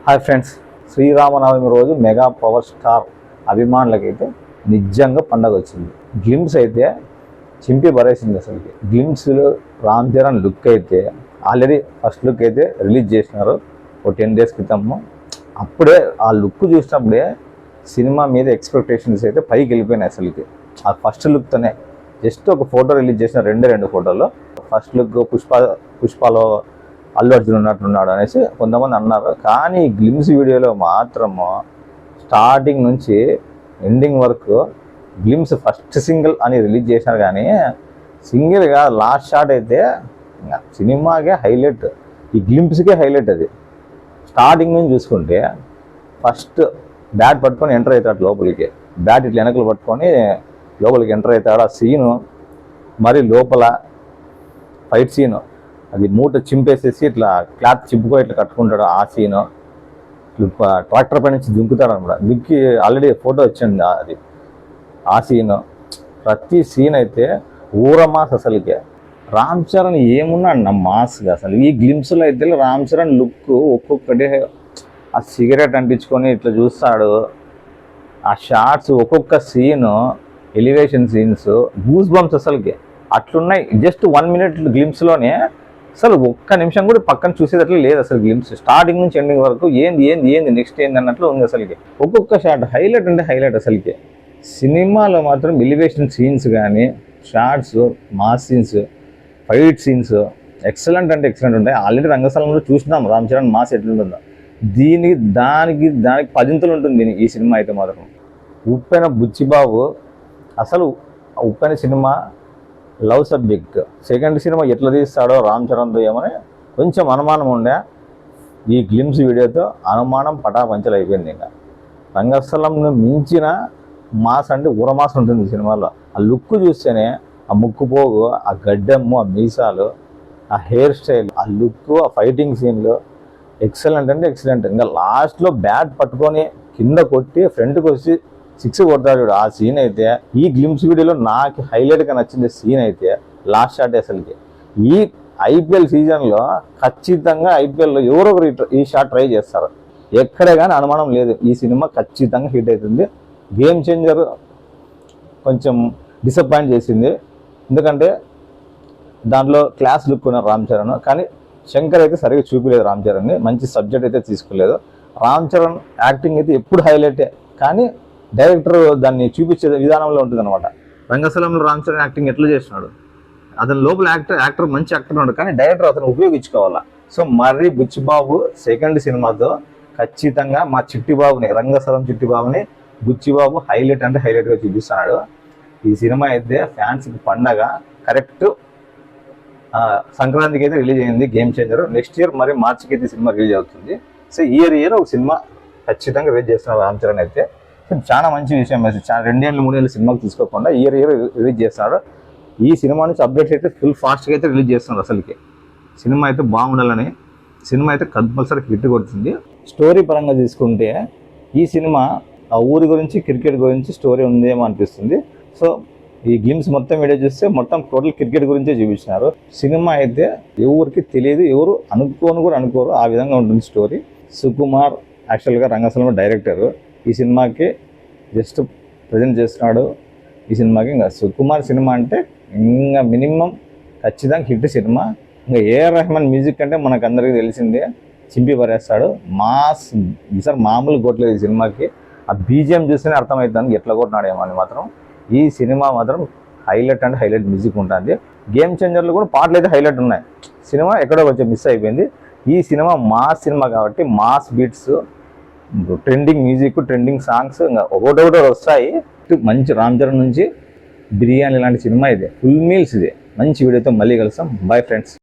Hi friends, Sri Rama Navami రోజు mega power star అభిమానులకైతే నిజంగా పండగ వచ్చింది. గ్లిమ్స్ అయితే చింపి పరేసింది. అసలుకి గ్లిమ్స్లో రామ్ చరణ్ లుక్ అయితే ఆల్రెడీ ఫస్ట్ లుక్ అయితే రిలీజ్ చేసినారు ఒక 10 days క్రితము. అప్పుడే ఆ లుక్ చూసినప్పుడే సినిమా మీద ఎక్స్పెక్టేషన్స్ అయితే పైకి వెళ్ళిపోయినాయి. అసలుకి ఆ ఫస్ట్ లుక్తోనే జస్ట్ ఒక ఫోటో రిలీజ్ చేసిన రెండు ఫోటోలు. ఫస్ట్ లుక్ పుష్పలో అల్లు అర్జున్ ఉన్నట్టున్నాడు అనేసి కొంతమంది అన్నారు. కానీ గ్లిమ్స్ వీడియోలో మాత్రము స్టార్టింగ్ నుంచి ఎండింగ్ వరకు గ్లిమ్స్ ఫస్ట్ సింగిల్ అని రిలీజ్ చేశారు. కానీ సింగిల్గా లాస్ట్ షాట్ అయితే సినిమాకే హైలైట్, ఈ గ్లిమ్స్కే హైలైట్. అది స్టార్టింగ్ నుంచి చూసుకుంటే ఫస్ట్ బ్యాట్ పట్టుకొని ఎంటర్ అవుతాడు లోపలికి, బ్యాట్ ఇట్లా వెనకలు పట్టుకొని లోపలికి ఎంటర్ అవుతాడు. ఆ సీను మరి లోపల ఫైట్ సీను, అది మూట చింపేసేసి ఇట్లా క్లాత్ చింపుకో ఇట్లా కట్టుకుంటాడు. ఆ సీను ట్రాక్టర్ పై నుంచి దుంకుతాడు అనమాట. దుక్కి ఆల్రెడీ ఫోటో వచ్చింది. అది ఆ సీను, ప్రతి సీన్ అయితే ఊరమాస్. అసలుకే రామ్ చరణ్ ఏమున్నాడు నా మాస్గా. అసలు ఈ గ్లిమ్స్లో అయితే రామ్ చరణ్ లుక్ ఒక్కొక్కటి, ఆ సిగరెట్ అంటించుకొని ఇట్లా చూస్తాడు. ఆ షార్ట్స్ ఒక్కొక్క scene, elevation scenes, goose bumps అసలుకి అట్లున్నాయి. జస్ట్ 1 minute గ్లిమ్స్లోనే అసలు ఒక్క నిమిషం కూడా పక్కన చూసేటట్లు లేదు. అసలు గ్లిమ్స్ స్టార్టింగ్ నుంచి ఎండింగ్ వరకు ఏంది నెక్స్ట్ ఏంది అన్నట్లు ఉంది. అసలుకి ఒక్కొక్క షాట్ హైలైట్ అంటే హైలైట్. అసలుకి సినిమాలో మాత్రం ఎలివేషన్ సీన్స్ కానీ, shots, mass scenes, fight scenes excellent అంటే ఎక్సలెంట్ ఉంటాయి. ఆల్రెడీ రంగస్థలంలో చూసినాం రామ్ చరణ్ మాస్ ఎట్లుంటుందో. దానికి 10 ఉంటుంది ఈ సినిమా అయితే మాత్రం. ఉప్పెన బుచ్చిబాబు అసలు Uppena cinema love subject, second cinema ఎట్లా తీస్తాడో రామ్ చరణ్తో ఏమని కొంచెం అనుమానం ఉండే. ఈ గ్లిమ్స్ వీడియోతో అనుమానం పటాపంచలు అయిపోయింది. ఇంకా రంగస్థలంను మించిన మాస్ అంటే ఊరమాస్ ఉంటుంది సినిమాలో. ఆ లుక్ చూస్తేనే, ఆ ముక్కు పోగు, ఆ గడ్డమ్ము, ఆ మీసాలు, ఆ హెయిర్ స్టైల్, ఆ లుక్, ఆ ఫైటింగ్ సీన్లు ఎక్సలెంట్ అంటే ఎక్సలెంట్. ఇంకా లాస్ట్లో బ్యాట్ పట్టుకొని కింద కొట్టి ఫ్రంట్కి వచ్చి 6 కొడతాడు. ఆ సీన్ అయితే ఈ గ్లిమ్స్ వీడియోలో నాకు హైలైట్గా నచ్చింది సీన్ అయితే లాస్ట్ షాట్. అసలుకి ఈ ఐపీఎల్ సీజన్లో ఖచ్చితంగా ఐపీఎల్లో ఎవరో ఒకరు ఈ షాట్ ట్రై చేస్తారు. ఎక్కడే కానీ అనుమానం లేదు, ఈ సినిమా ఖచ్చితంగా హిట్ అవుతుంది. గేమ్ చేంజర్ కొంచెం డిసప్పాయింట్ చేసింది, ఎందుకంటే దాంట్లో క్లాస్ లుక్ ఉన్న రామ్ చరణ్. కానీ శంకర్ అయితే సరిగ్గా చూపించలేదు రామ్ చరణ్ని, మంచి సబ్జెక్ట్ అయితే తీసుకోలేదు. రామ్ చరణ్ యాక్టింగ్ అయితే ఎప్పుడు హైలైటే, కానీ డైరెక్టర్ దాన్ని చూపించే విధానంలో ఉంటుంది అనమాట. రంగస్థలంలో రామ్ చరణ్ యాక్టింగ్ ఎట్లా చేస్తున్నాడు, అతని లోపల యాక్టర్ మంచి యాక్టర్ ఉన్నాడు, కానీ డైరెక్టర్ అతను ఉపయోగించుకోవాలా. సో మరి బుచ్చిబాబు సెకండ్ సినిమాతో ఖచ్చితంగా మా చిట్టిబాబుని, రంగస్థలం చిట్టిబాబుని బుచ్చిబాబు హైలైట్ అంటే హైలైట్గా చూపిస్తున్నాడు. ఈ సినిమా అయితే ఫ్యాన్స్కి పండగ. కరెక్ట్ సంక్రాంతికి అయితే రిలీజ్ అయింది గేమ్ చేంజర్. నెక్స్ట్ ఇయర్ మరి మార్చికి అయితే సినిమా రిలీజ్ అవుతుంది. సో ఇయర్ ఒక సినిమా ఖచ్చితంగా రిలీజ్ చేస్తున్నారు రామ్ చరణ్ అయితే. చాలా మంచి విషయం. 2 ఏళ్ళు 3 ఏళ్ళు సినిమాకి తీసుకోకుండా ఇయర్ రిలీజ్ చేస్తున్నాడు. ఈ సినిమా నుంచి అప్డేట్స్ అయితే ఫుల్ ఫాస్ట్గా అయితే రిలీజ్ చేస్తున్నారు. అసలుకి సినిమా అయితే బాగుండాలని, సినిమా అయితే కంపల్సరీ హిట్ కొడుతుంది. స్టోరీ పరంగా తీసుకుంటే ఈ సినిమా ఆ ఊరి గురించి, క్రికెట్ గురించి స్టోరీ ఉందేమో అనిపిస్తుంది. సో ఈ గ్లిమ్స్ మొత్తం వీడియో చూస్తే మొత్తం టోటల్ క్రికెట్ గురించే చూపించినారు. సినిమా అయితే ఎవరికి తెలియదు, ఎవరు అనుకోరు, ఆ విధంగా ఉంటుంది స్టోరీ. సుకుమార్ యాక్చువల్గా రంగస్థలంలో డైరెక్టర్. ఈ సినిమాకి జస్ట్ ప్రజెంట్ చేస్తున్నాడు. ఈ సినిమాకి ఇంకా సుకుమార్ సినిమా అంటే ఇంకా మినిమం ఖచ్చితంగా హిట్ సినిమా. ఇంకా ఏఆర్ రెహమాన్ మ్యూజిక్ అంటే మనకు అందరికీ తెలిసిందే, చింపి పరేస్తాడు. మాస్ ఈసారి మామూలు కొట్టలేదు ఈ సినిమాకి. ఆ బీజిఎం చూస్తేనే అర్థమవుతుంది ఎట్లా కొట్టినాడేమో అని. మాత్రం ఈ సినిమా మాత్రం హైలైట్ అంటే హైలైట్ మ్యూజిక్ ఉంటుంది. గేమ్ చేంజర్లు కూడా పాటలు అయితే హైలైట్ ఉన్నాయి. సినిమా ఎక్కడో కొంచెం మిస్ అయిపోయింది. ఈ సినిమా మాస్ సినిమా కాబట్టి mass beats, trending music, trending songs ఇంకా ఒకటొకటి వస్తాయి. మంచి రామ్ చరణ్ నుంచి బిర్యానీ లాంటి సినిమా ఇది, ఫుల్ మీల్స్ ఇది. మంచి వీడియోతో మళ్ళీ కలుస్తాం. Bye friends.